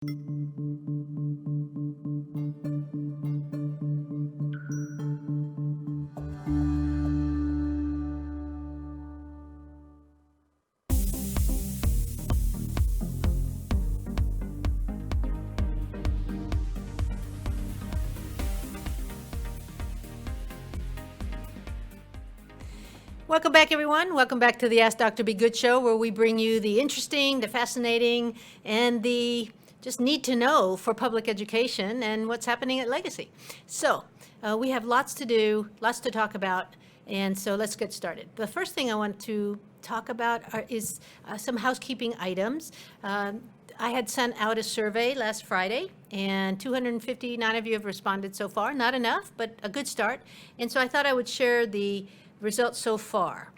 Welcome back, everyone. Welcome back to the Ask Dr. Be Good show, where we bring you the interesting, the fascinating, and the just need to know for public education and what's happening at Legacy. So we have lots to do, lots to talk about, and so let's get started. The first thing I want to talk about is some housekeeping items. I had sent out a survey last Friday, and 259 of you have responded so far. Not enough, but a good start. And so I thought I would share the results so far.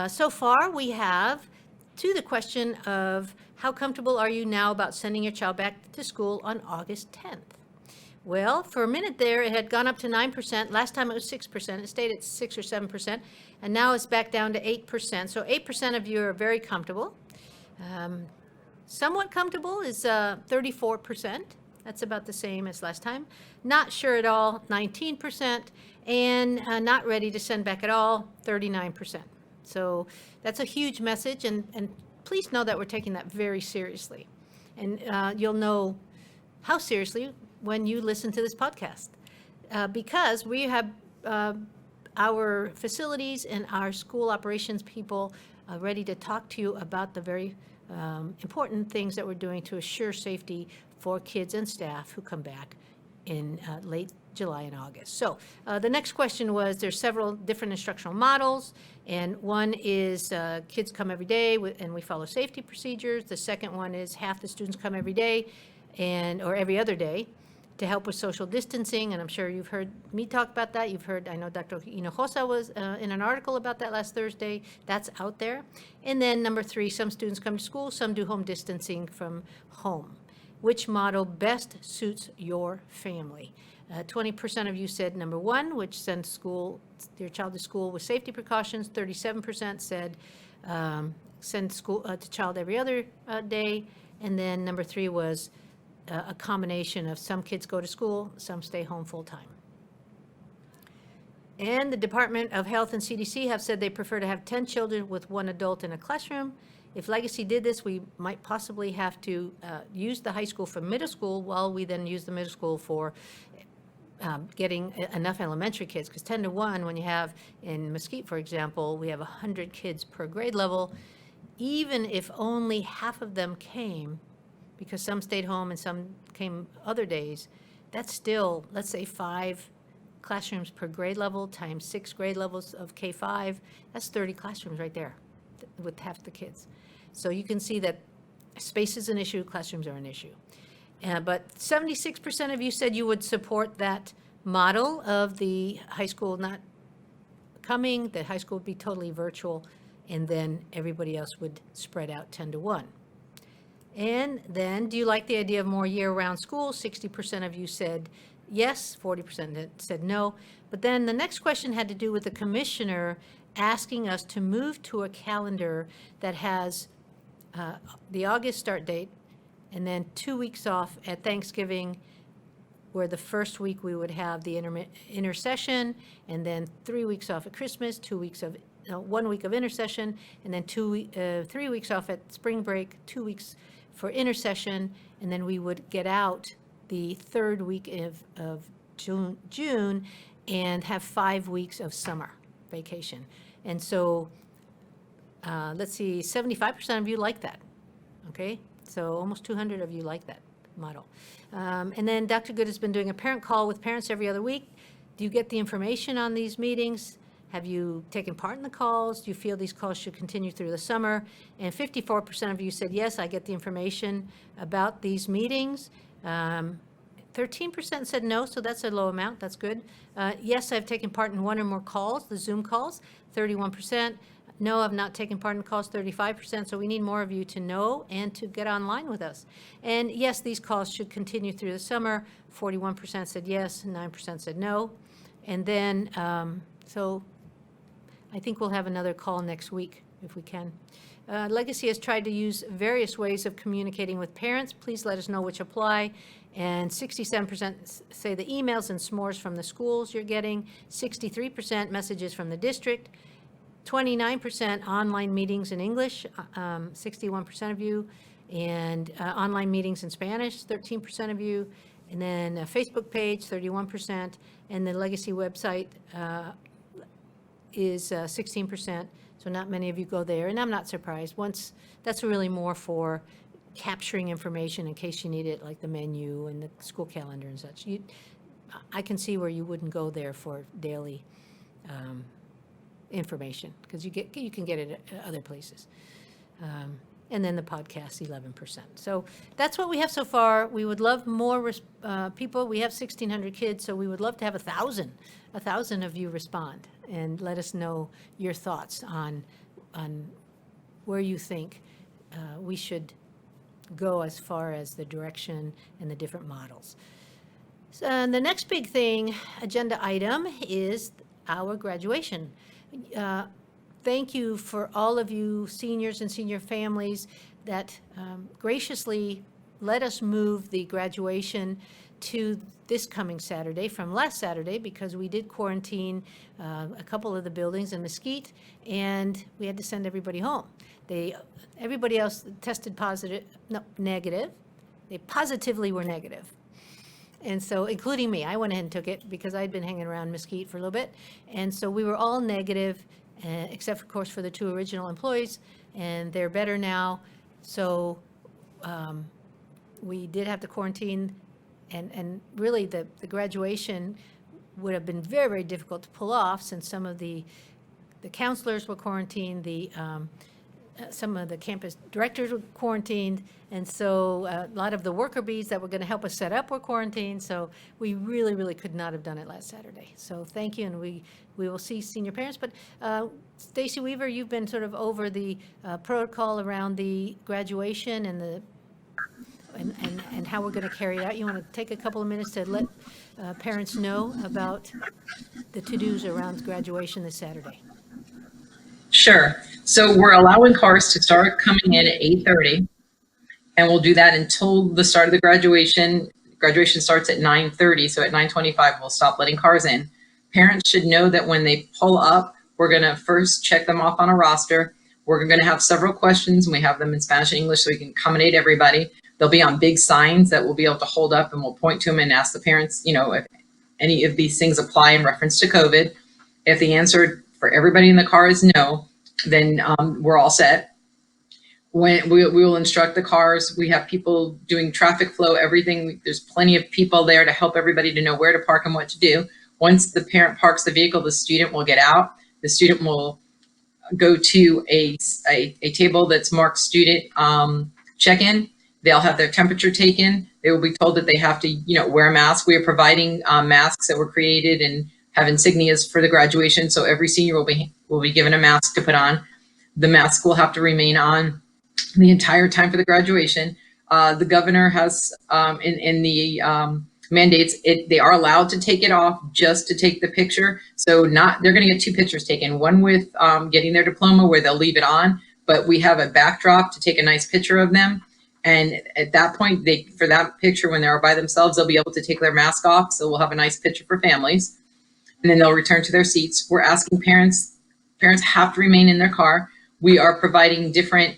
So far, we have to the question of how comfortable are you now about sending your child back to school on August 10th? Well, for a minute there, it had gone up to 9%. Last time it was 6%. It stayed at 6 or 7%, and now it's back down to 8%. So 8% of you are very comfortable. Somewhat comfortable is 34%. That's about the same as last time. Not sure at all, 19%, and not ready to send back at all, 39%. So that's a huge message, and please know that we're taking that very seriously. And you'll know how seriously when you listen to this podcast, because we have our facilities and our school operations people ready to talk to you about the very important things that we're doing to assure safety for kids and staff who come back in late July and August. So the next question was, there's several different instructional models, and one is kids come every day and we follow safety procedures. The second one is half the students come every day or every other day to help with social distancing, and I'm sure you've heard me talk about that. You've heard, I know Dr. Hinojosa was in an article about that last Thursday. That's out there. And then number 3, some students come to school, some do home distancing from home. Which model best suits your family? 20% of you said number 1, which sends your child to school with safety precautions. 37% said send to child every other day. And then number 3 was a combination of some kids go to school, some stay home full time. And the Department of Health and CDC have said they prefer to have 10 children with 1 adult in a classroom. If Legacy did this, we might possibly have to use the high school for middle school while we then use the middle school for getting enough elementary kids, because 10 to 1, when you have in Mesquite, for example, we have 100 kids per grade level. Even if only half of them came, because some stayed home and some came other days, that's still, let's say, 5 classrooms per grade level times 6 grade levels of K-5. That's 30 classrooms right there with half the kids. So you can see that space is an issue, classrooms are an issue. But 76% of you said you would support that model of the high school not coming, that high school would be totally virtual, and then everybody else would spread out 10 to 1. And then, do you like the idea of more year-round school? 60% of you said yes, 40% said no. But then the next question had to do with the commissioner asking us to move to a calendar that has the August start date, and then 2 weeks off at Thanksgiving, where the first week we would have the intercession, and then 3 weeks off at Christmas, 2 weeks of 1 week of intercession, and then 3 weeks off at spring break, 2 weeks for intercession, and then we would get out the third week of June and have 5 weeks of summer vacation. And so, let's see, 75% of you like that, okay? So almost 200 of you like that model. And then Dr. Good has been doing a parent call with parents every other week. Do you get the information on these meetings? Have you taken part in the calls? Do you feel these calls should continue through the summer? And 54% of you said, yes, I get the information about these meetings. 13% said no, so that's a low amount. That's good. Yes, I've taken part in 1 or more calls, the Zoom calls, 31%. No, I've not taken part in calls, 35%. So we need more of you to know and to get online with us. And yes, these calls should continue through the summer. 41% said yes, 9% said no. And then, so I think we'll have another call next week if we can. Legacy has tried to use various ways of communicating with parents. Please let us know which apply. And 67% say the emails and s'mores from the schools you're getting, 63% messages from the district, 29% online meetings in English, 61% of you, and online meetings in Spanish, 13% of you, and then a Facebook page, 31%, and the Legacy website is 16%, so not many of you go there, and I'm not surprised. Once, that's really more for capturing information in case you need it, like the menu and the school calendar and such. I can see where you wouldn't go there for daily information, because you can get it at other places. And then the podcast, 11%. So that's what we have so far. We would love more people. We have 1,600 kids, so we would love to have 1,000 of you respond and let us know your thoughts on where you think we should go as far as the direction and the different models. So, and the next big thing, agenda item, is our graduation. Thank you for all of you seniors and senior families that graciously let us move the graduation to this coming Saturday from last Saturday, because we did quarantine a couple of the buildings in Mesquite, and we had to send everybody home. Everybody else tested negative. They positively were negative. And so, including me, I went ahead and took it because I'd been hanging around Mesquite for a little bit. And so we were all negative, except, of course, for the 2 original employees, and they're better now. So we did have to quarantine, and really the graduation would have been very, very difficult to pull off, since some of the counselors were quarantined, some of the campus directors were quarantined, and so a lot of the worker bees that were going to help us set up were quarantined, so we really, really could not have done it last Saturday. So thank you, and we will see senior parents. But Staci Weaver, you've been sort of over the protocol around the graduation and and how we're going to carry it out. You want to take a couple of minutes to let parents know about the to-dos around graduation this Saturday? Sure. So we're allowing cars to start coming in at 8:30, and we'll do that until the start of the graduation. Graduation starts at 9:30, so at 9:25 we'll stop letting cars in. Parents should know that when they pull up, we're going to first check them off on a roster. We're going to have several questions, and we have them in Spanish and English so we can accommodate everybody. They'll be on big signs that we'll be able to hold up, and we'll point to them and ask the parents, if any of these things apply in reference to COVID. If the answer for everybody in the car is no, then we're all set. When we will instruct the cars, we have people doing traffic flow, everything. There's plenty of people there to help everybody to know where to park and what to do. Once the parent parks the vehicle, the student will get out. The student will go to a table that's marked student check-in. They'll have their temperature taken. They will be told that they have to, wear a mask. We are providing masks that were created and have insignias for the graduation. So every senior will be given a mask to put on. The mask will have to remain on the entire time for the graduation. The governor has in the mandates, they are allowed to take it off just to take the picture. So they're going to get 2 pictures taken, one with getting their diploma where they'll leave it on, but we have a backdrop to take a nice picture of them. And at that point, for that picture, when they're by themselves, they'll be able to take their mask off. So we'll have a nice picture for families. And then they'll return to their seats. We're asking parents have to remain in their car. We are providing different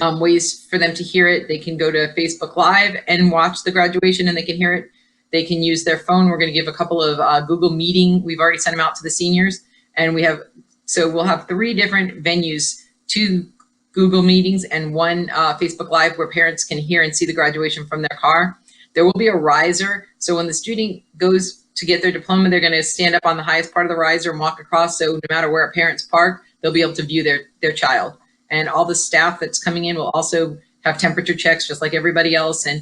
ways for them to hear it. They can go to Facebook Live and watch the graduation, and they can hear it. They can use their phone. We're going to give a couple of Google Meeting. We've already sent them out to the seniors, and we'll have 3 different venues, 2 Google meetings and 1 Facebook Live, where parents can hear and see the graduation from their car. There will be a riser, so when the student goes to get their diploma, they're going to stand up on the highest part of the riser and walk across, so no matter where a parent's parked, they'll be able to view their child. And all the staff that's coming in will also have temperature checks just like everybody else, and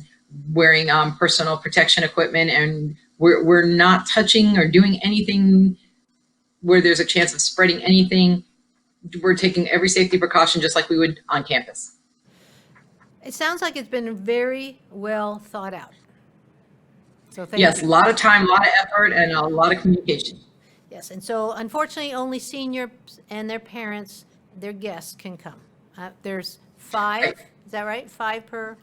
wearing personal protection equipment. And we're not touching or doing anything where there's a chance of spreading anything. We're taking every safety precaution just like we would on campus. It sounds like it's been very well thought out. So thank Yes, you. a lot of time, a lot of effort, and a lot of communication. Yes, and so unfortunately, only seniors and their parents, their guests can come. There's 5, Right. is that right? 5 per,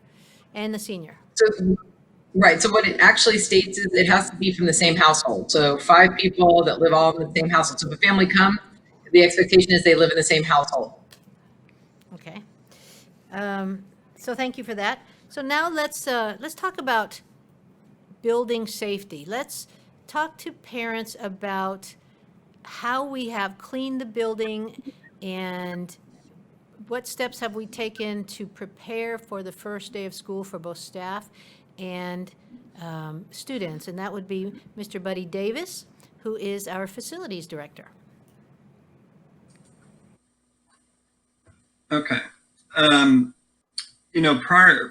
and the senior. So, right. So what it actually states is it has to be from the same household. So 5 people that live all in the same household. So if a family come, the expectation is they live in the same household. Okay. So thank you for that. So now let's talk about building safety. Let's talk to parents about how we have cleaned the building and what steps have we taken to prepare for the first day of school for both staff and students? And that would be Mr. Buddy Davis, who is our facilities director. Okay.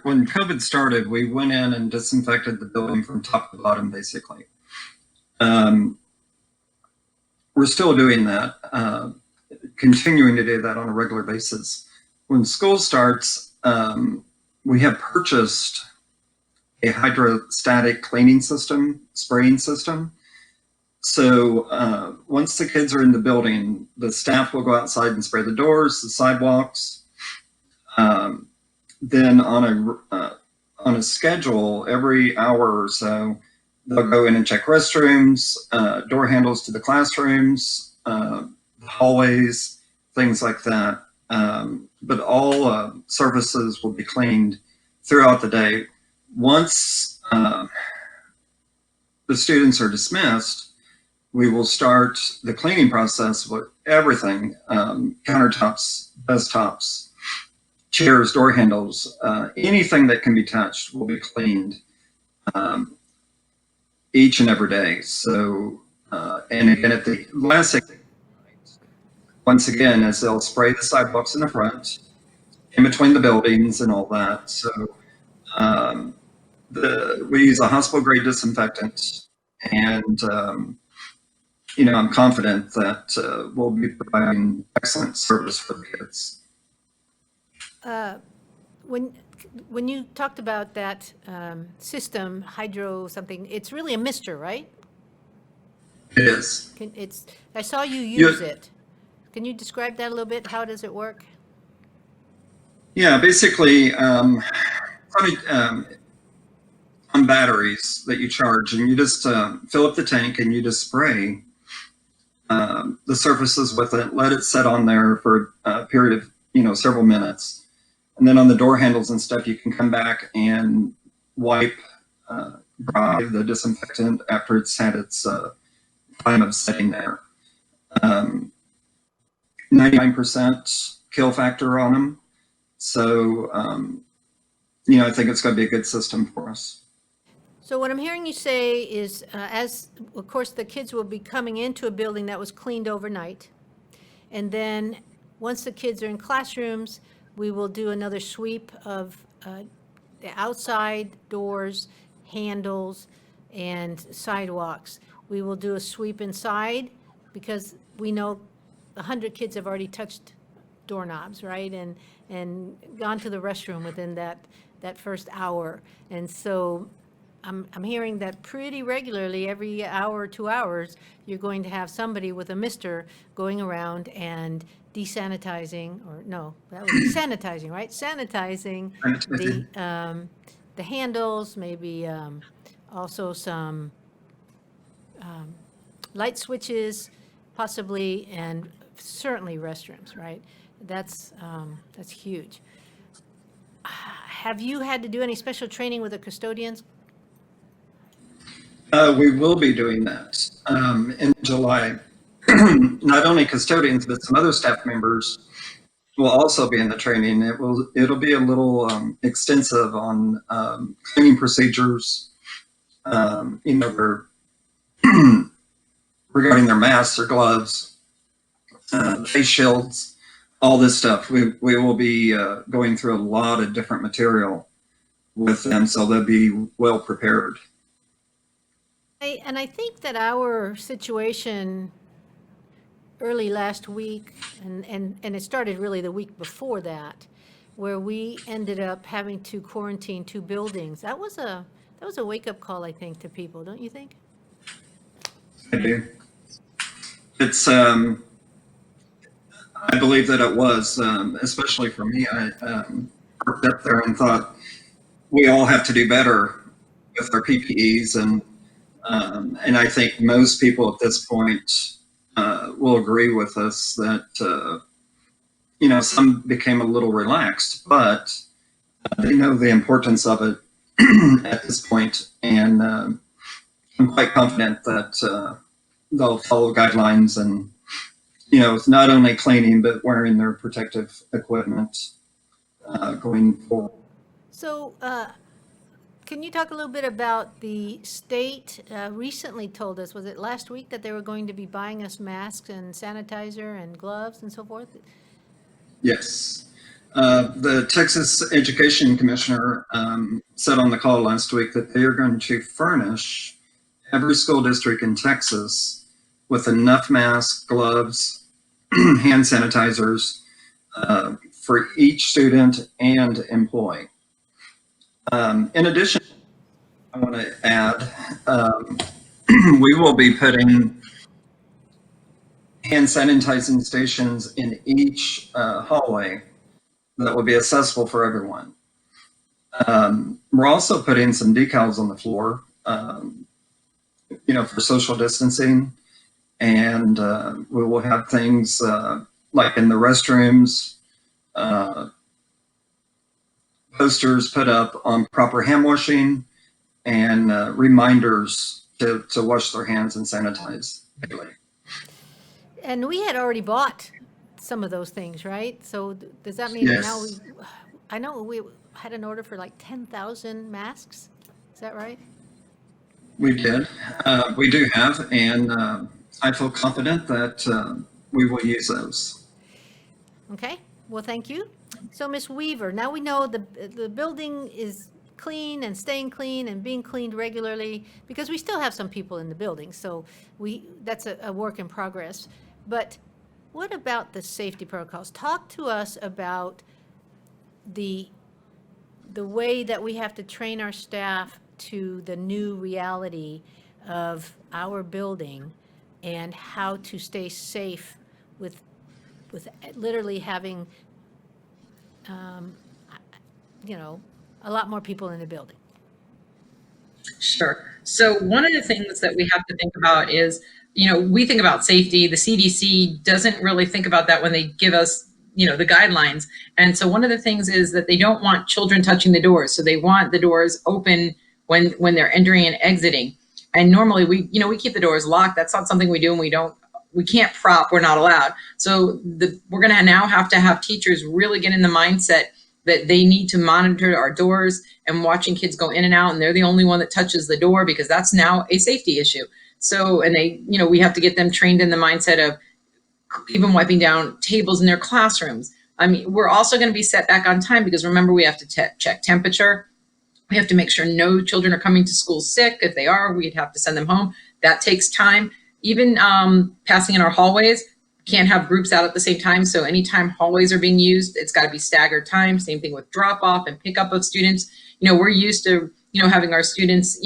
When COVID started, we went in and disinfected the building from top to bottom, basically. We're still doing that, continuing to do that on a regular basis. When school starts, we have purchased a hydrostatic cleaning system, spraying system. So once the kids are in the building, the staff will go outside and spray the doors, the sidewalks. Then on a schedule, every hour or so, they'll go in and check restrooms, door handles to the classrooms, hallways, things like that. But all surfaces will be cleaned throughout the day. Once the students are dismissed, we will start the cleaning process with everything, countertops, desktops, chairs, door handles, anything that can be touched will be cleaned each and every day. So, and again, at the last thing, once again, is they'll spray the sidewalks in the front, in between the buildings and all that. So we use a hospital grade disinfectant, and I'm confident that we'll be providing excellent service for the kids. When you talked about that system, hydro something, it's really a mister, right? It is. I saw you use it. Can you describe that a little bit? How does it work? Yeah, basically, on batteries that you charge, and you just fill up the tank and you just spray the surfaces with it, let it set on there for a period of several minutes. And then on the door handles and stuff, you can come back and wipe dry the disinfectant after it's had its time of setting there. 99% kill factor on them. So, I think it's going to be a good system for us. So what I'm hearing you say is, as, of course, the kids will be coming into a building that was cleaned overnight. And then, once the kids are in classrooms, we will do another sweep of the outside doors, handles, and sidewalks. We will do a sweep inside, because we know 100 kids have already touched doorknobs, right? And gone to the restroom within that first hour. And so I'm hearing that pretty regularly, every hour or 2 hours, you're going to have somebody with a mister going around and desanitizing, or no, that would be sanitizing, right? Sanitizing the handles, maybe also some light switches, possibly, and certainly restrooms, right? That's huge. Have you had to do any special training with the custodians? We will be doing that in July. Not only custodians, but some other staff members will also be in the training. It'll be a little extensive on cleaning procedures, their regarding their masks or gloves, face shields, all this stuff. We will be going through a lot of different material with them, so they'll be well prepared. And I think that our situation early last week, and it started really the week before that, where we ended up having to quarantine 2 buildings. That was a wake-up call, I think, to people, don't you think? I do. It's I believe that it was, especially for me. I worked up there and thought we all have to do better with our PPEs, and I think most people at this point will agree with us that some became a little relaxed, but they know the importance of it at this point, and I'm quite confident that they'll follow guidelines and it's not only cleaning but wearing their protective equipment going forward. So, can you talk a little bit about the state recently told us, was it last week, that they were going to be buying us masks and sanitizer and gloves and so forth? Yes. The Texas Education Commissioner said on the call last week that they are going to furnish every school district in Texas with enough masks, gloves, hand sanitizers for each student and employee. In addition, I want to add, we will be putting hand sanitizing stations in each hallway that will be accessible for everyone. We're also putting some decals on the floor, for social distancing, and we will have things like in the restrooms, posters put up on proper hand washing and reminders to wash their hands and sanitize daily. And we had already bought some of those things, right? So does that mean now Yes. I know we had an order for like 10,000 masks. Is that right? We did. We do have, and I feel confident that we will use those. Okay, well, thank you. So, Ms. Weaver, now we know the building is clean and staying clean and being cleaned regularly, because we still have some people in the building, so that's a work in progress. But what about the safety protocols? Talk to us about the way that we have to train our staff to the new reality of our building and how to stay safe with literally having, a lot more people in the building. Sure. So one of the things that we have to think about is, we think about safety. The CDC doesn't really think about that when they give us, the guidelines. And so one of the things is that they don't want children touching the doors. So they want the doors open when they're entering and exiting. And normally we keep the doors locked. That's not something we do, and we can't prop, we're not allowed. So we're going to now have to have teachers really get in the mindset that they need to monitor our doors and watching kids go in and out, and they're the only one that touches the door, because that's now a safety issue. So, and we have to get them trained in the mindset of even wiping down tables in their classrooms. I mean, we're also going to be set back on time, because remember, we have to check temperature. We have to make sure no children are coming to school sick. If they are, we'd have to send them home. That takes time. Even passing in our hallways, can't have groups out at the same time. So anytime hallways are being used, it's got to be staggered time. Same thing with drop off and pickup of students. We're used to, having our students,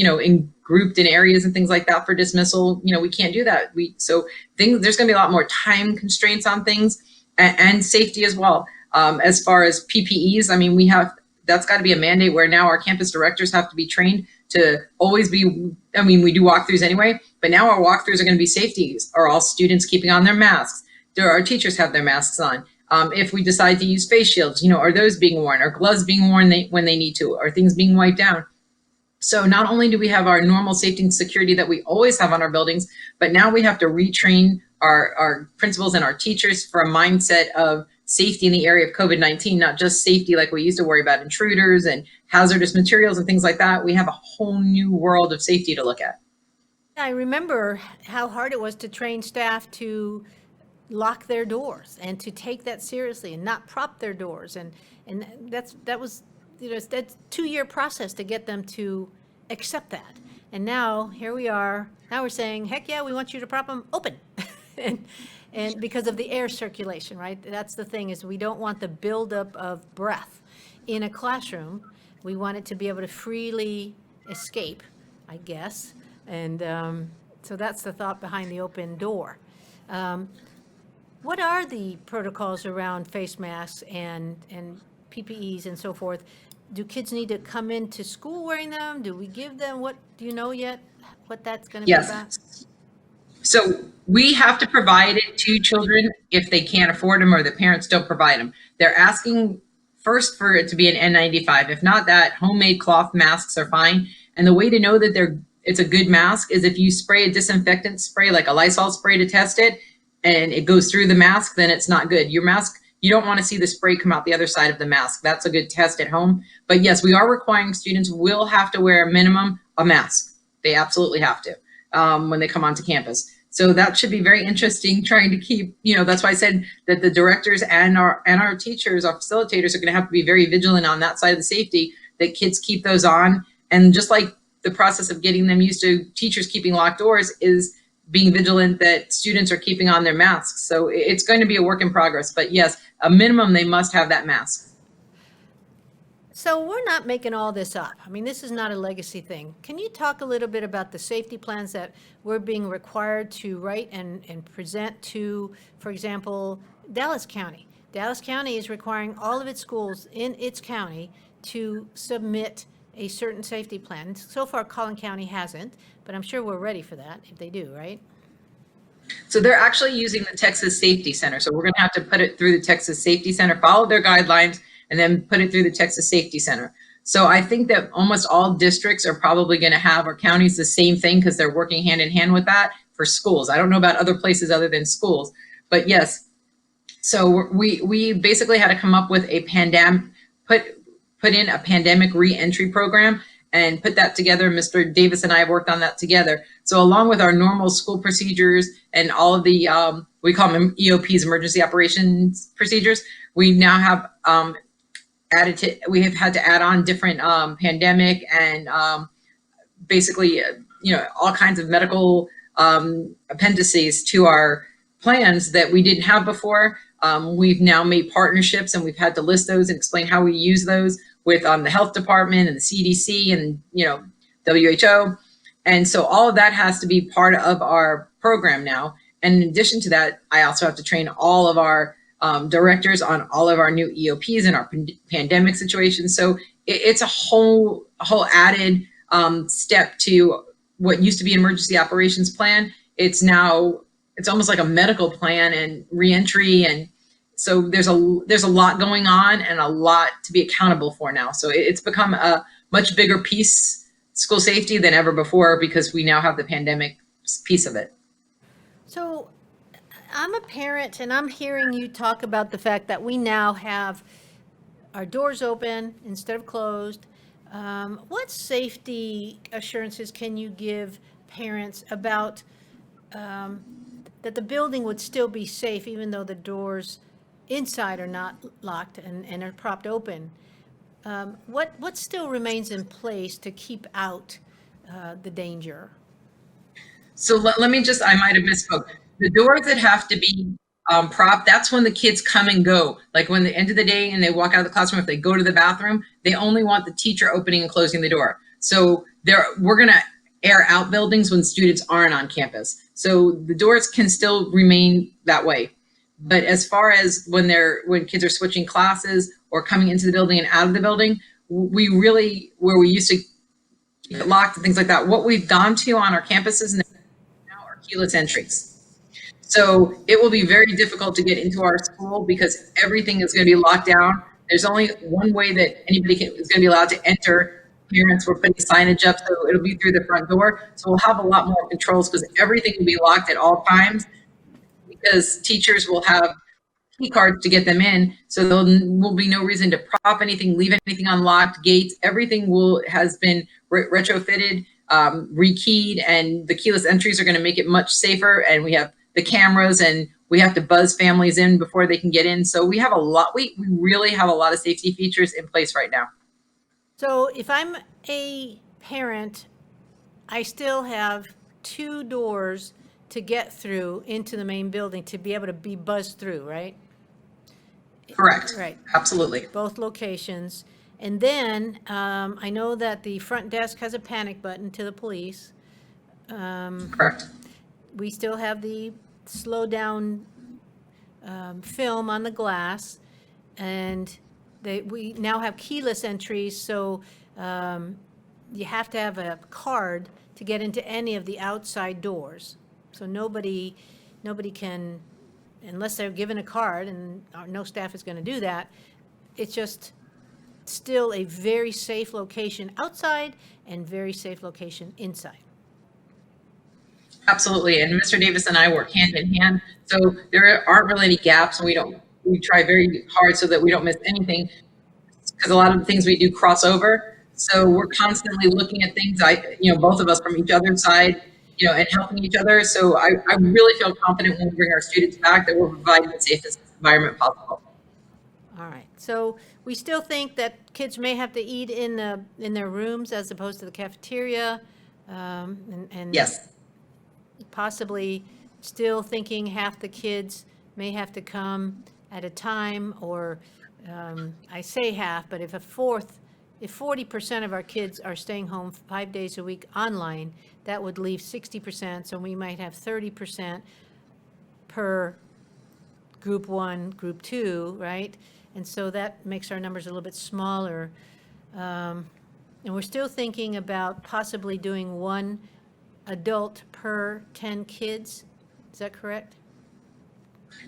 grouped in areas and things like that for dismissal. We can't do that. There's going to be a lot more time constraints on things, and safety as well. As far as PPEs, I mean, that's got to be a mandate where now our campus directors have to be trained to always be, we do walkthroughs anyway, but now our walkthroughs are going to be safeties. Are all students keeping on their masks? Do our teachers have their masks on? If we decide to use face shields, are those being worn? Are gloves being worn when they need to? Are things being wiped down? So not only do we have our normal safety and security that we always have on our buildings, but now we have to retrain our principals and our teachers for a mindset of safety in the area of COVID-19, not just safety like we used to worry about intruders and hazardous materials and things like that. We have a whole new world of safety to look at. I remember how hard it was to train staff to lock their doors and to take that seriously and not prop their doors. And that was, that's a 2-year process to get them to accept that. And now here we are, now we're saying, heck yeah, we want you to prop them open. and because of the air circulation, right? That's the thing, is we don't want the buildup of breath in a classroom. We want it to be able to freely escape, I guess. And so that's the thought behind the open door. What are the protocols around face masks and PPEs and so forth? Do kids need to come into school wearing them? Do we give them, what, do you know yet what that's going to be about? Yes. So we have to provide it to children if they can't afford them or the parents don't provide them. They're asking first for it to be an N95. If not that, homemade cloth masks are fine. And the way to know that it's a good mask is if you spray a disinfectant spray, like a Lysol spray to test it, and it goes through the mask, then it's not good. Your mask, you don't want to see the spray come out the other side of the mask. That's a good test at home. But yes, we are requiring students will have to wear a minimum a mask. They absolutely have to when they come onto campus. So that should be very interesting trying to keep, that's why I said that the directors and our teachers, our facilitators are going to have to be very vigilant on that side of the safety, that kids keep those on. And just like the process of getting them used to teachers keeping locked doors is being vigilant that students are keeping on their masks. So it's going to be a work in progress, but yes, a minimum, they must have that mask. So we're not making all this up. I mean, this is not a legacy thing. Can you talk a little bit about the safety plans that we're being required to write and present to, for example, Dallas County? Dallas County is requiring all of its schools in its county to submit a certain safety plan. So far, Collin County hasn't, but I'm sure we're ready for that if they do, right? So they're actually using the Texas Safety Center. So we're going to have to put it through the Texas Safety Center, follow their guidelines, and then put it through the Texas Safety Center. So I think that almost all districts are probably going to have, or counties, the same thing because they're working hand in hand with that for schools. I don't know about other places other than schools, but yes. So we basically had to come up with a put in a pandemic re-entry program and put that together. Mr. Davis and I have worked on that together. So along with our normal school procedures and all of the, we call them EOPs, emergency operations procedures, we now have we have had to add on different pandemic and basically, all kinds of medical appendices to our plans that we didn't have before. We've now made partnerships and we've had to list those and explain how we use those with the health department and the CDC and, WHO. And so all of that has to be part of our program now. And in addition to that, I also have to train all of our directors on all of our new EOPs and our pandemic situations. So it's a whole added step to what used to be an emergency operations plan. It's almost like a medical plan and reentry. And so there's a lot going on and a lot to be accountable for now. So it's become a much bigger piece, school safety, than ever before because we now have the pandemic piece of it. So I'm a parent and I'm hearing you talk about the fact that we now have our doors open instead of closed. What safety assurances can you give parents about that the building would still be safe even though the doors inside are not locked and are propped open? What still remains in place to keep out the danger? So let me I might have misspoke. The doors that have to be propped, that's when the kids come and go. Like when the end of the day and they walk out of the classroom, if they go to the bathroom, they only want the teacher opening and closing the door. So we're going to air out buildings when students aren't on campus. So the doors can still remain that way. But as far as when kids are switching classes or coming into the building and out of the building, we really, where we used to get locked and things like that, what we've gone to on our campuses now are keyless entries. So it will be very difficult to get into our school because everything is going to be locked down. There's only one way that anybody is going to be allowed to enter. Parents were putting signage up, so it'll be through the front door. So we'll have a lot more controls because everything will be locked at all times because teachers will have key cards to get them in. So there will be no reason to prop anything, leave anything unlocked, gates, everything has been retrofitted, rekeyed, and the keyless entries are going to make it much safer. And we have the cameras and we have to buzz families in before they can get in. So we have we really have a lot of safety features in place right now. So if I'm a parent, I still have 2 doors to get through into the main building to be able to be buzzed through, right? Correct. Right. Absolutely. Both locations. And then I know that the front desk has a panic button to the police. Correct. We still have the slow down film on the glass, and we now have keyless entries, so you have to have a card to get into any of the outside doors. So nobody can, unless they're given a card, and no staff is going to do that. It's just still a very safe location outside and very safe location inside. Absolutely, and Mr. Davis and I work hand in hand, so there aren't really any gaps, and we try very hard so that we don't miss anything, because a lot of the things we do cross over. So we're constantly looking at things, both of us from each other's side, and helping each other. So I really feel confident when we bring our students back that we're providing the safest environment possible. All right, so we still think that kids may have to eat in their rooms as opposed to the cafeteria, and Yes. possibly still thinking half the kids may have to come at a time, or I say half, but if 40% of our kids are staying home 5 days a week online, that would leave 60%, so we might have 30% per group 1, group 2, right? And so that makes our numbers a little bit smaller. And we're still thinking about possibly doing 1 adult per 10 kids. Is that correct?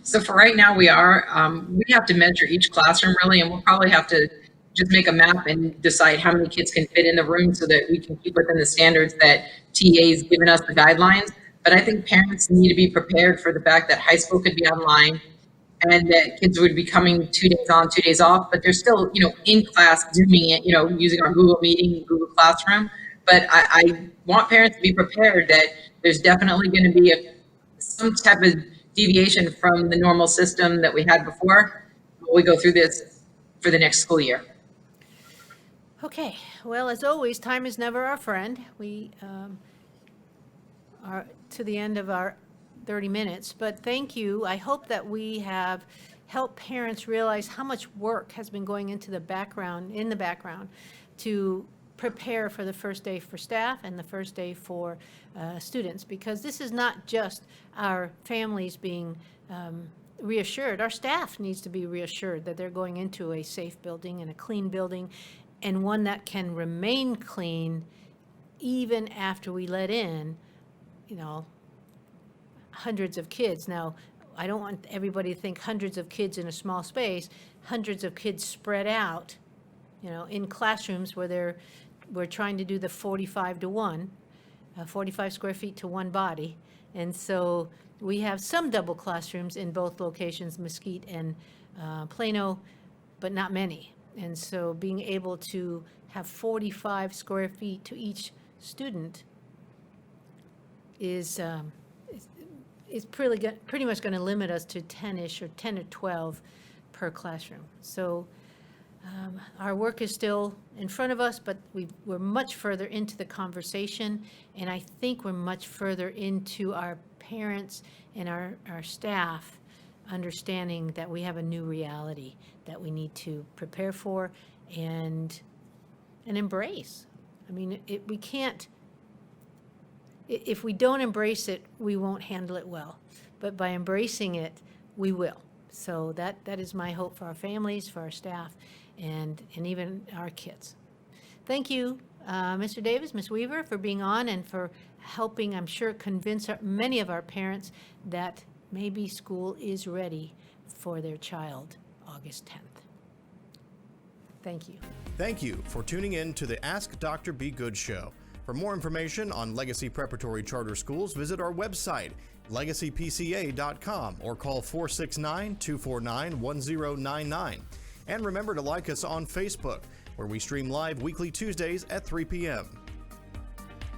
So for right now, we have to measure each classroom really, and we'll probably have to just make a map and decide how many kids can fit in the room so that we can keep within the standards that TA's given us the guidelines. But I think parents need to be prepared for the fact that high school could be online and that kids would be coming 2 days on, 2 days off, but they're still, in class Zooming it, using our Google Meeting, Google Classroom. But I want parents to be prepared that there's definitely going to be some type of deviation from the normal system that we had before when we go through this for the next school year. Okay, well, as always, time is never our friend. We are to the end of our 30 minutes, but thank you. I hope that we have helped parents realize how much work has been going into the background, to prepare for the first day for staff and the first day for students, because this is not just our families being reassured. Our staff needs to be reassured that they're going into a safe building and a clean building, and one that can remain clean even after we let in, hundreds of kids. Now, I don't want everybody to think hundreds of kids in a small space, hundreds of kids spread out, in classrooms where we're trying to do the 45 to 1, 45 square feet to one body. And so we have some double classrooms in both locations, Mesquite and Plano, but not many. And so being able to have 45 square feet to each student is pretty much going to limit us to 10-ish or 10 or 12 per classroom. So our work is still in front of us, but we're much further into the conversation, and I think we're much further into our parents and our staff understanding that we have a new reality that we need to prepare for and embrace. I mean, we can't, if we don't embrace it, we won't handle it well. But by embracing it, we will. So that is my hope for our families, for our staff, and even our kids. Thank you, Mr. Davis, Ms. Weaver, for being on and for helping, I'm sure, convince many of our parents that maybe school is ready for their child August 10th. Thank you. Thank you for tuning in to the Ask Dr. Be Good show. For more information on Legacy Preparatory Charter Schools, visit our website, legacypca.com, or call 469-249-1099. And remember to like us on Facebook, where we stream live weekly Tuesdays at 3 p.m.